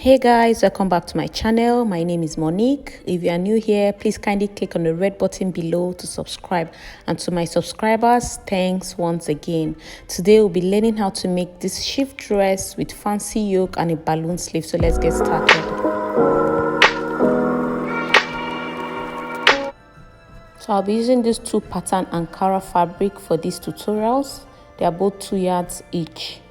Hey guys, welcome back to my channel. My name is Monique. If you are new here, please kindly click on the red button below to subscribe. And to my subscribers, thanks once again. Today we'll be learning how to make this shift dress with fancy yoke and a balloon sleeve. So let's get started. So I'll be using these two pattern Ankara fabric for these tutorials. They are both 2 yards each.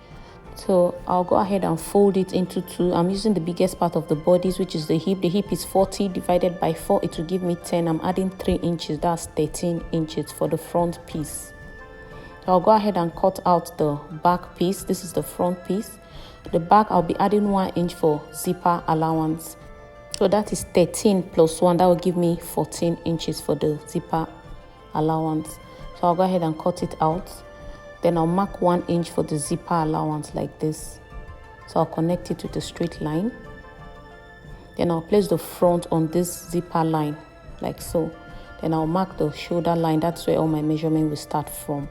So I'll go ahead and fold it into two. I'm using the biggest part of the bodies, which is the hip. The hip is 40 divided by 4. It will give me 10. I'm adding 3 inches. That's 13 inches for the front piece. So I'll go ahead and cut out the back piece. This is the front piece. The back, I'll be adding 1 inch for zipper allowance. So that is 13 plus 1. That will give me 14 inches for the zipper allowance. So I'll go ahead and cut it out. Then I'll mark 1 inch for the zipper allowance like this. So I'll connect it to the straight line. Then I'll place the front on this zipper line like so. Then I'll mark the shoulder line. That's where all my measurement will start from.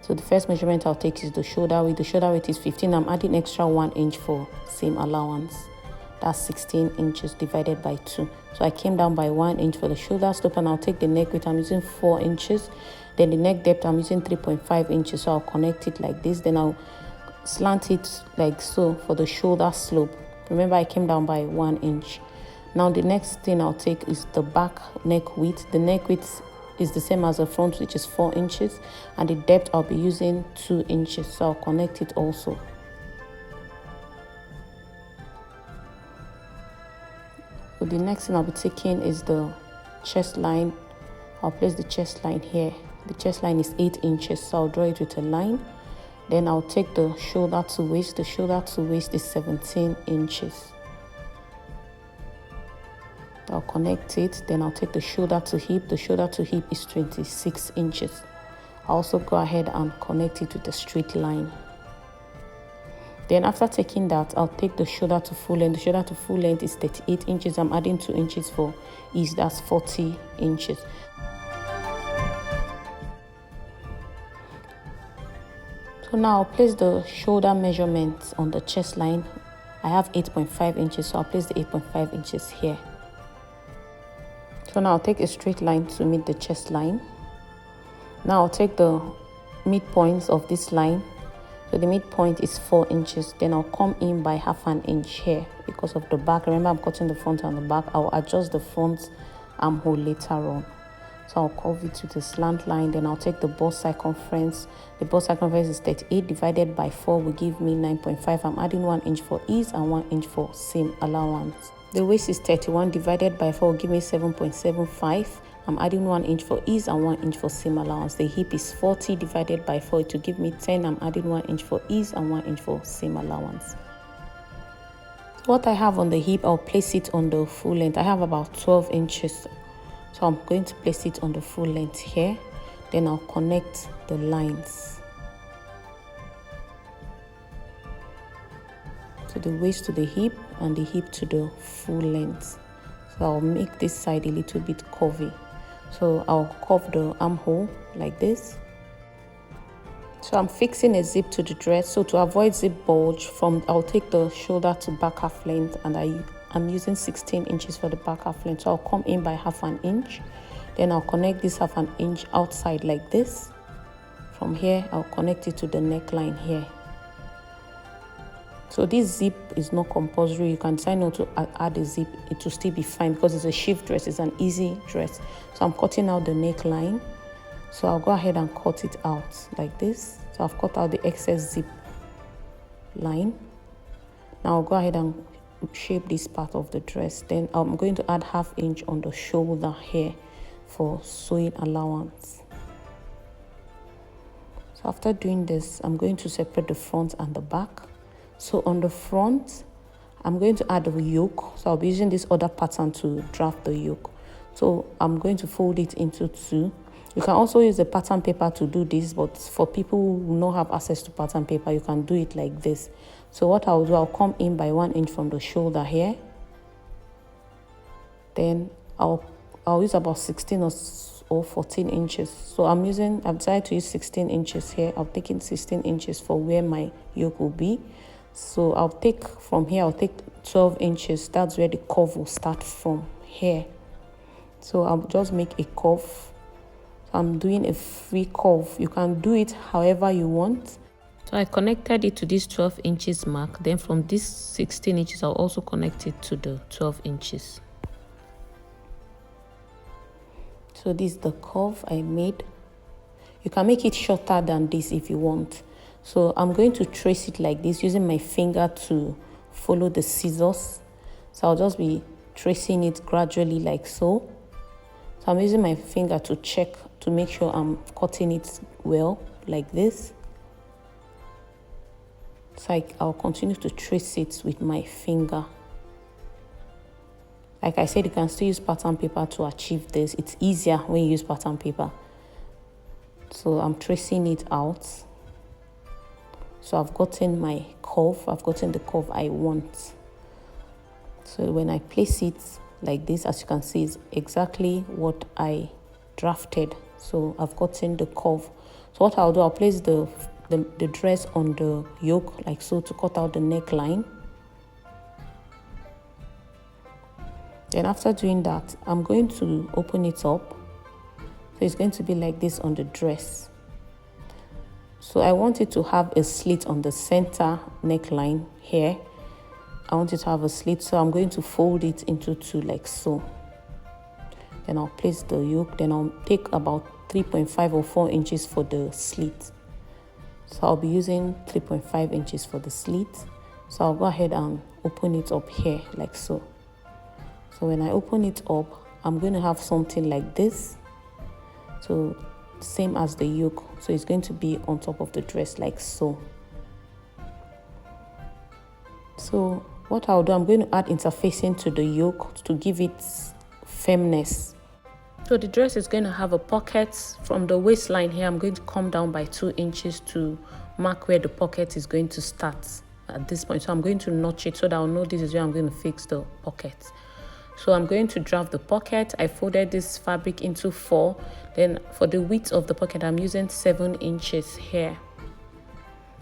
So the first measurement I'll take is the shoulder width. The shoulder width is 15. I'm adding extra 1 inch for seam allowance. That's 16 inches divided by 2. So I came down by 1 inch for the shoulder slope, and I'll take the neck width. I'm using 4 inches. Then the neck depth, I'm using 3.5 inches. So I'll connect it like this. Then I'll slant it like so for the shoulder slope. Remember, I came down by 1 inch. Now the next thing I'll take is the back neck width. The neck width is the same as the front, which is 4 inches. And the depth, I'll be using 2 inches. So I'll connect it also. So the next thing I'll be taking is the chest line. I'll place the chest line here. The chest line is 8 inches, so I'll draw it with a line. Then I'll take the shoulder to waist. The shoulder to waist is 17 inches. I'll connect it. Then I'll take the shoulder to hip. The shoulder to hip is 26 inches. I'll also go ahead and connect it with a straight line. Then after taking that, I'll take the shoulder to full length. The shoulder to full length is 38 inches. I'm adding 2 inches for ease. That's 40 inches. So now I'll place the shoulder measurements on the chest line. I have 8.5 inches, so I'll place the 8.5 inches here. So now I'll take a straight line to meet the chest line. Now I'll take the midpoints of this line. So the midpoint is 4 inches. Then I'll come in by half an inch here because of the back. Remember, I'm cutting the front and the back. I'll adjust the front armhole later on. So I'll curve it to the slant line. Then I'll take the bust circumference. The bust circumference is 38 divided by 4 will give me 9.5. I'm adding 1 inch for ease and 1 inch for seam allowance. The waist is 31 divided by 4 will give me 7.75. I'm adding 1 inch for ease and 1 inch for seam allowance. The hip is 40 divided by 4 to give me 10. I'm adding 1 inch for ease and 1 inch for seam allowance. What I have on the hip, I'll place it on the full length. I have about 12 inches. So I'm going to place it on the full length here. Then I'll connect the lines. So the waist to the hip and the hip to the full length. So I'll make this side a little bit curvy. So I'll curve the armhole like this. So I'm fixing a zip to the dress. So to avoid zip bulge, I'll take the shoulder to back half length, and I'm using 16 inches for the back half length. So I'll come in by half an inch. Then I'll connect this half an inch outside like this. From here, I'll connect it to the neckline here. So this zip is not compulsory. You can decide not to add a zip. It will still be fine because it's a shift dress. It's an easy dress. So I'm cutting out the neckline. So I'll go ahead and cut it out like this. So I've cut out the excess zip line. Now I'll go ahead and shape this part of the dress. Then I'm going to add half inch on the shoulder here for sewing allowance. So after doing this, I'm going to separate the front and the back. So on the front, I'm going to add the yoke. So I'll be using this other pattern to draft the yoke. So I'm going to fold it into two. You can also use the pattern paper to do this, but for people who do not have access to pattern paper, you can do it like this. So what I'll do, I'll come in by 1 inch from the shoulder here. Then I'll use about 16 or 14 inches. So I've decided to use 16 inches here. I've taken 16 inches for where my yoke will be. So I'll take from here, I'll take 12 inches. That's where the curve will start from here. So I'll just make a curve. So I'm doing a free curve. You can do it however you want. So I connected it to this 12 inches mark. Then from this 16 inches, I'll also connect it to the 12 inches. So this is the curve I made. You can make it shorter than this if you want. So I'm going to trace it like this using my finger to follow the scissors. So I'll just be tracing it gradually like so. So I'm using my finger to check to make sure I'm cutting it well like this. So I'll continue to trace it with my finger. Like I said, you can still use pattern paper to achieve this. It's easier when you use pattern paper. So I'm tracing it out. So I've gotten my curve. I've gotten the curve I want. So when I place it like this, as you can see, is exactly what I drafted. So I've gotten the curve. So what I'll do, I'll place the dress on the yoke like so to cut out the neckline. Then after doing that, I'm going to open it up. So it's going to be like this on the dress. So I want it to have a slit on the center neckline here. I want it to have a slit, so I'm going to fold it into two like so. Then I'll place the yoke. Then I'll take about 3.5 or 4 inches for the slit. So I'll be using 3.5 inches for the slit. So I'll go ahead and open it up here like so. So when I open it up, I'm going to have something like this. So same as the yoke. So it's going to be on top of the dress like so. So what I'll do, I'm going to add interfacing to the yoke to give it firmness. So the dress is going to have a pocket from the waistline here. I'm going to come down by 2 inches to mark where the pocket is going to start at this point. So I'm going to notch it so that I'll know this is where I'm going to fix the pocket. So I'm going to draft the pocket. I folded this fabric into 4. Then for the width of the pocket, I'm using 7 inches here.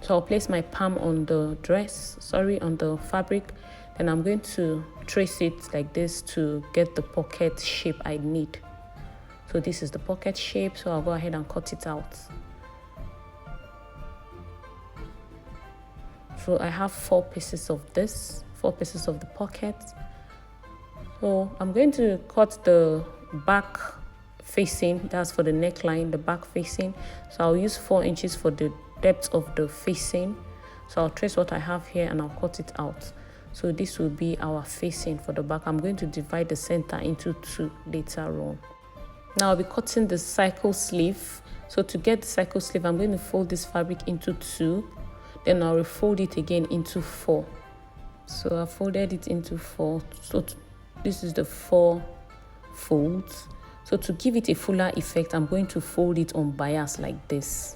So I'll place my palm on the on the fabric. Then I'm going to trace it like this to get the pocket shape I need. So this is the pocket shape, so I'll go ahead and cut it out. So I have 4 pieces of this, 4 pieces of the pocket. So I'm going to cut the back facing, that's for the neckline, the back facing. So I'll use 4 inches for the depth of the facing. So I'll trace what I have here and I'll cut it out. So this will be our facing for the back. I'm going to divide the center into 2 later on. Now I'll be cutting the cycle sleeve. So to get the cycle sleeve, I'm going to fold this fabric into 2. Then I'll refold it again into 4. So I folded it into 4. So this is the 4 folds. So to give it a fuller effect, I'm going to fold it on bias like this.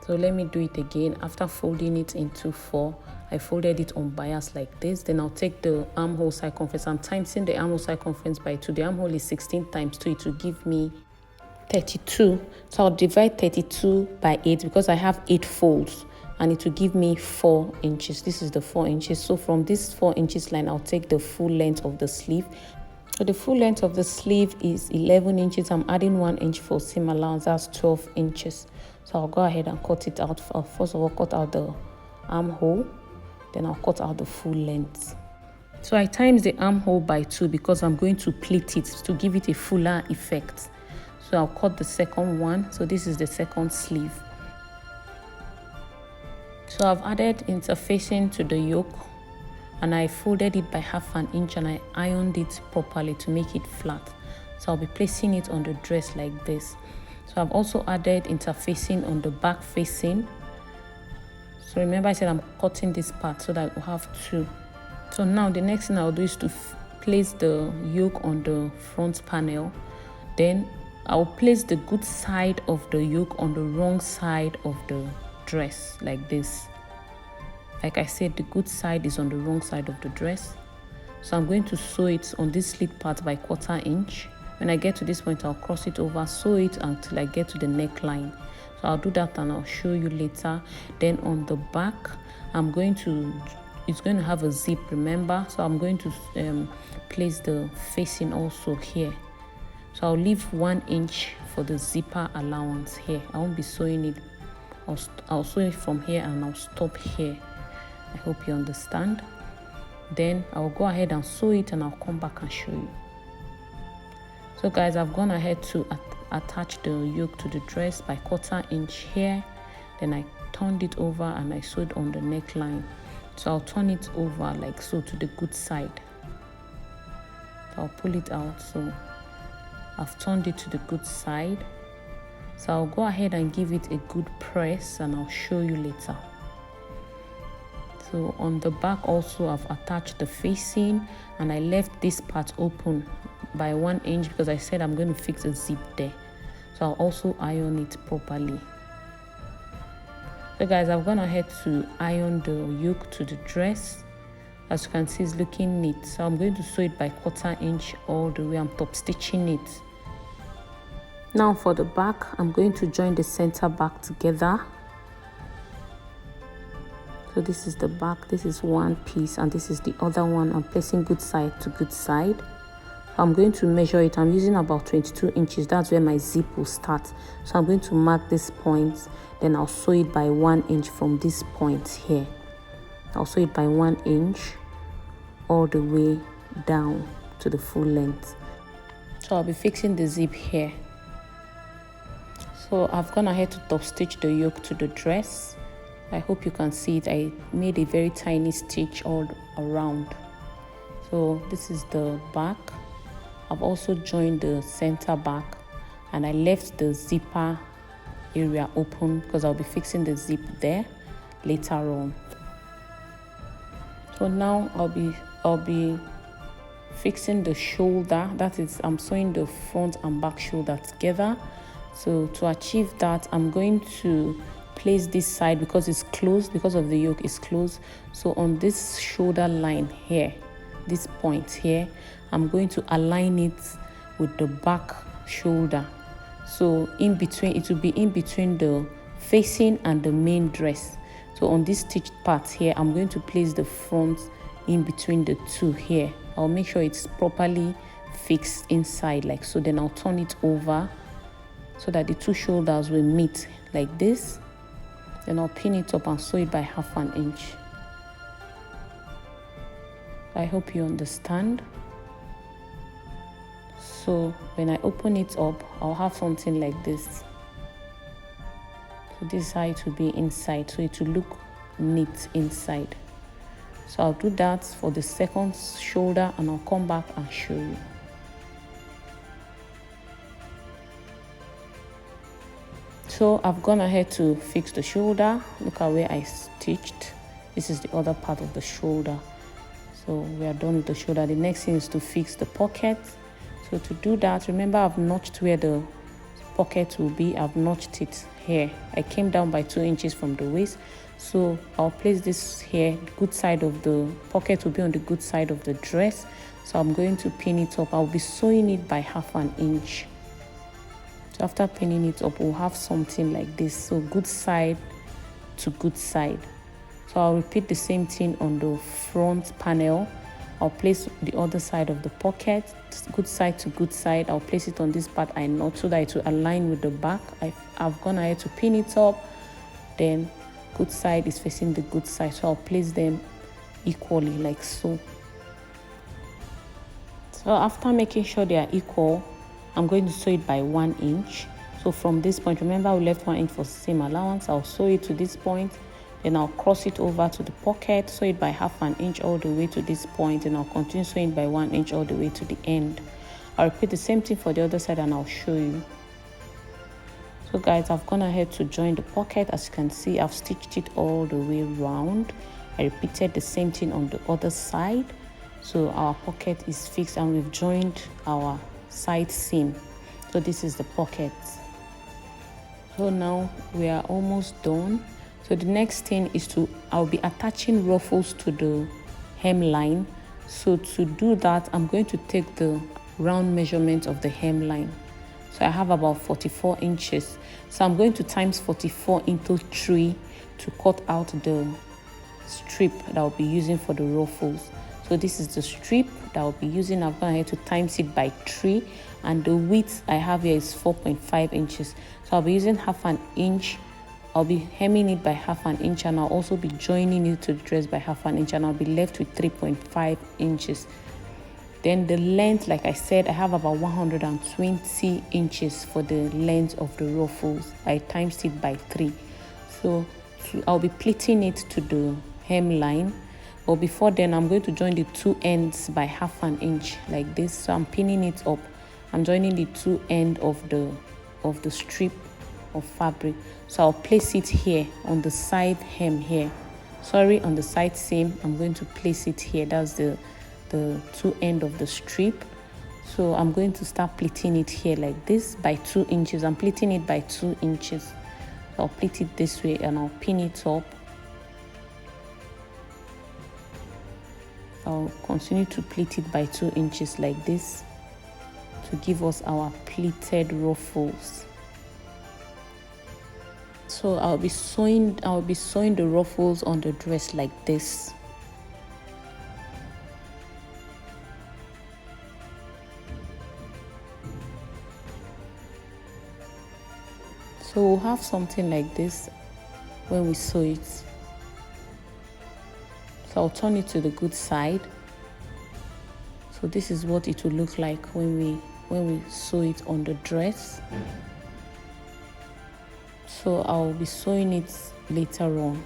So let me do it again. After folding it into 4, I folded it on bias like this. Then I'll take the armhole circumference. I'm timesing the armhole circumference by 2. The armhole is 16 times 2. It will give me 32. So I'll divide 32 by 8 because I have 8 folds. And it will give me 4 inches. This is the 4 inches. So from this 4 inches line, I'll take the full length of the sleeve. So the full length of the sleeve is 11 inches. I'm adding 1 inch for seam allowance. That's 12 inches. So I'll go ahead and cut it out. I'll first of all cut out the armhole. Then I'll cut out the full length. So I times the armhole by 2 because I'm going to pleat it to give it a fuller effect. So I'll cut the second one. So this is the second sleeve. So I've added interfacing to the yoke and I folded it by half an inch and I ironed it properly to make it flat. So I'll be placing it on the dress like this. So I've also added interfacing on the back facing. So remember I said I'm cutting this part so that we'll have 2. So now the next thing I'll do is to place the yoke on the front panel. Then I'll place the good side of the yoke on the wrong side of the dress like this. Like I said, the good side is on the wrong side of the dress. So I'm going to sew it on this slit part by 1/4 inch. When I get to this point, I'll cross it over, sew it until I get to the neckline. So I'll do that and I'll show you later. Then on the back, it's going to have a zip, remember? So I'm going to place the facing also here. So I'll leave 1 inch for the zipper allowance here. I won't be sewing it. I'll sew it from here and I'll stop here. I hope you understand. Then I'll go ahead and sew it and I'll come back and show you. So guys, I've gone ahead to attach the yoke to the dress by 1/4 inch here. Then I turned it over and I sewed on the neckline. So I'll turn it over like so to the good side. So I'll pull it out. So I've turned it to the good side. So I'll go ahead and give it a good press and I'll show you later. So on the back also I've attached the facing and I left this part open by 1 inch because I said I'm going to fix a zip there. So I'll also iron it properly. So guys, I've gone ahead to iron the yoke to the dress. As you can see, it's looking neat. So I'm going to sew it by 1/4 inch all the way. I'm top stitching it. Now for the back, I'm going to join the center back together. So this is the back, this is one piece and this is the other one. I'm placing good side to good side. I'm going to measure it. I'm using about 22 inches. That's where my zip will start. So I'm going to mark this point. Then I'll sew it by 1 inch from this point here. I'll sew it by 1 inch all the way down to the full length. So I'll be fixing the zip here. So I've gone ahead to top stitch the yoke to the dress. I hope you can see it. I made a very tiny stitch all around. So this is the back. I've also joined the center back and I left the zipper area open because I'll be fixing the zip there later on. So now I'll be fixing the shoulder. That is, I'm sewing the front and back shoulder together. So to achieve that, I'm going to place this side because it's closed, because of the yoke is closed. So on this shoulder line here, this point here, I'm going to align it with the back shoulder. So in between, it will be in between the facing and the main dress. So on this stitched part here, I'm going to place the front in between the two here. I'll make sure it's properly fixed inside like so. Then I'll turn it over so that the two shoulders will meet like this. Then I'll pin it up and sew it by 1/2 inch. I hope you understand. So when I open it up, I'll have something like this. So this is how it will be inside, so it will look neat inside. So I'll do that for the second shoulder and I'll come back and show you. So I've gone ahead to fix the shoulder. Look at where I stitched. This is the other part of the shoulder. So we are done with the shoulder. The next thing is to fix the pocket. So to do that, remember I've notched where the pocket will be. I've notched it here. I came down by 2 inches from the waist. So I'll place this here. Good side of the pocket will be on the good side of the dress. So I'm going to pin it up. I'll be sewing it by 1/2 inch. So after pinning it up, we'll have something like this. So good side to good side. So I'll repeat the same thing on the front panel. I'll place the other side of the pocket, good side to good side. I'll place it on this part I knot so that it will align with the back. I've gone ahead to pin it up. Then good side is facing the good side. So I'll place them equally like so. So after making sure they are equal, I'm going to sew it by 1 inch. So from this point, remember we left 1 inch for seam allowance. I'll sew it to this point. Then I'll cross it over to the pocket, sew it by 1/2 inch all the way to this point, and I'll continue sewing by 1 inch all the way to the end. I'll repeat the same thing for the other side and I'll show you. So guys, I've gone ahead to join the pocket. As you can see, I've stitched it all the way round. I repeated the same thing on the other side. So our pocket is fixed and we've joined our side seam. So this is the pocket. So now we are almost done. So the next thing is I'll be attaching ruffles to the hemline. So to do that, I'm going to take the round measurement of the hemline. So I have about 44 inches. So I'm going to times 44 into 3 to cut out the strip that I'll be using for the ruffles. So this is the strip that I'll be using. I've gone ahead to times it by 3, and the width I have here is 4.5 inches. So I'll be using half an inch. I'll be hemming it by half an inch, and I'll also be joining it to the dress by half an inch, and I'll be left with 3.5 inches. Then the length, like I said, I have about 120 inches for the length of the ruffles. I times it by 3. So I'll be pleating it to the hemline. But before then, I'm going to join the two ends by half an inch like this. So I'm pinning it up. I'm joining the two ends of the strip of fabric. So I'll place it here on the side hem here. Sorry, on the side seam. I'm going to place it here. That's the two end of the strip. So I'm going to start pleating it here like this by 2 inches. I'm pleating it by 2 inches. So I'll pleat it this way and I'll pin it up. I'll continue to pleat it by 2 inches like this to give us our pleated ruffles. So I'll be sewing the ruffles on the dress like this. So we'll have something like this when we sew it. So I'll turn it to the good side. So this is what it will look like when we sew it on the dress. So I'll be sewing it later on.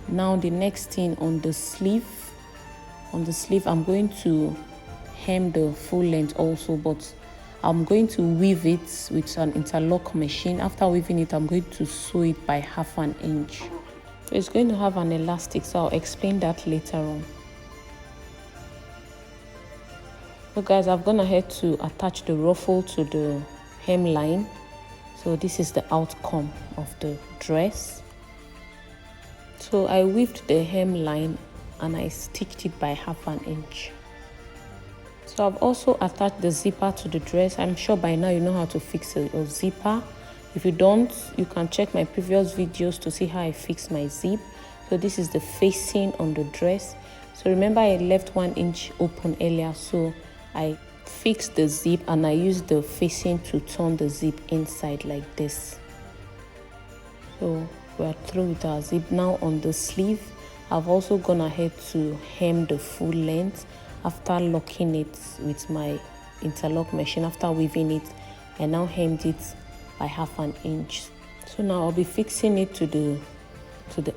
Now the next thing on the sleeve. On the sleeve, I'm going to hem the full length also, but I'm going to weave it with an interlock machine. After weaving it, I'm going to sew it by half an inch. So it's going to have an elastic, so I'll explain that later on. So guys, I've gone ahead to attach the ruffle to the hemline. So this is the outcome of the dress. So I weaved the hemline and I stitched it by half an inch. So I've also attached the zipper to the dress. I'm sure by now you know how to fix a zipper. If you don't, you can check my previous videos to see how I fix my zip. So this is the facing on the dress. So remember I left 1 inch open earlier, so I fixed the zip and I used the facing to turn the zip inside like this. So we're through with our zip. Now on the sleeve, I've also gone ahead to hem the full length. After locking it with my interlock machine, after weaving it, I now hemmed it by half an inch. So now I'll be fixing it to the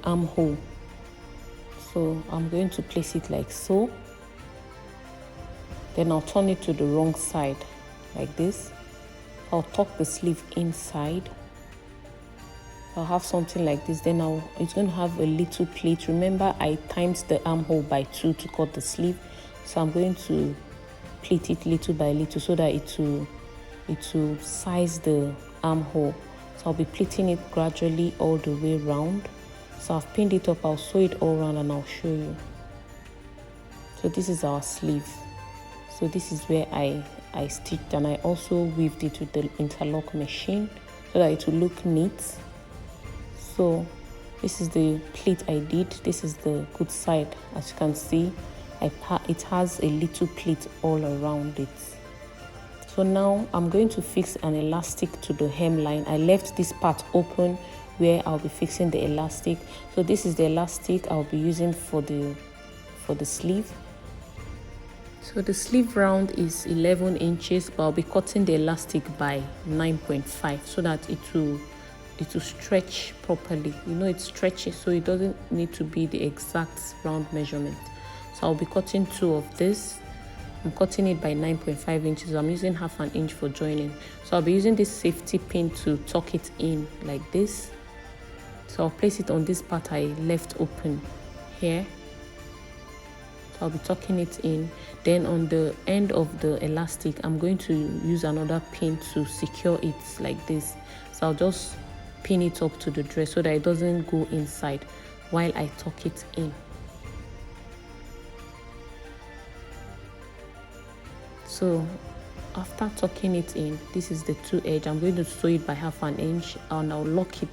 armhole. So I'm going to place it like so. Then I'll turn it to the wrong side like this. I'll tuck the sleeve inside. I'll have something like this. Then it's going to have a little pleat. Remember I timed the armhole by 2 to cut the sleeve. So I'm going to pleat it little by little so that it will size the armhole. So I'll be pleating it gradually all the way round. So I've pinned it up. I'll sew it all around and I'll show you. So this is our sleeve. So this is where I stitched, and I also weaved it with the interlock machine so that it will look neat. So this is the pleat I did. This is the good side. As you can see, it has a little pleat all around it. So now I'm going to fix an elastic to the hemline. I left this part open where I'll be fixing the elastic. So this is the elastic I'll be using for the sleeve. So the sleeve round is 11 inches, but I'll be cutting the elastic by 9.5 so that it will stretch properly. You know, it stretches, so it doesn't need to be the exact round measurement. So I'll be cutting 2 of this. I'm cutting it by 9.5 inches. I'm using half an inch for joining. So I'll be using this safety pin to tuck it in like this. So I'll place it on this part I left open here. So I'll be tucking it in. Then on the end of the elastic, I'm going to use another pin to secure it like this. So I'll just pin it up to the dress so that it doesn't go inside while I tuck it in. So after tucking it in, this is the two edge. I'm going to sew it by 1/2 inch and I'll lock it.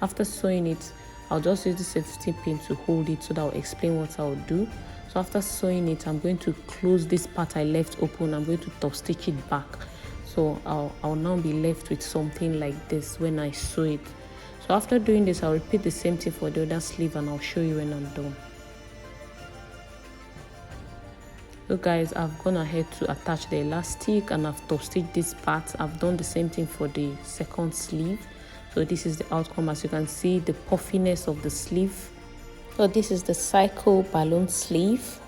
After sewing it, I'll just use the safety pin to hold it so that I'll explain what I'll do. So after sewing it, I'm going to close this part I left open. I'm going to top stitch it back. So I'll now be left with something like this when I sew it. So after doing this, I'll repeat the same thing for the other sleeve and I'll show you when I'm done. So guys, I've gone ahead to attach the elastic and I've top stitched this part. I've done the same thing for the second sleeve. So this is the outcome. As you can see, the puffiness of the sleeve. So this is the cycle balloon sleeve.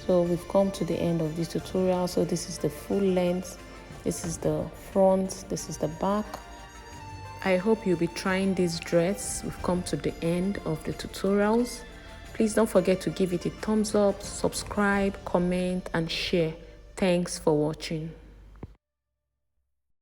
So we've come to the end of this tutorial. So this is the full length, this is the front, this is the back. I hope you'll be trying this dress. We've come to the end of the tutorials. Please don't forget to give it a thumbs up, subscribe, comment and share. Thanks for watching.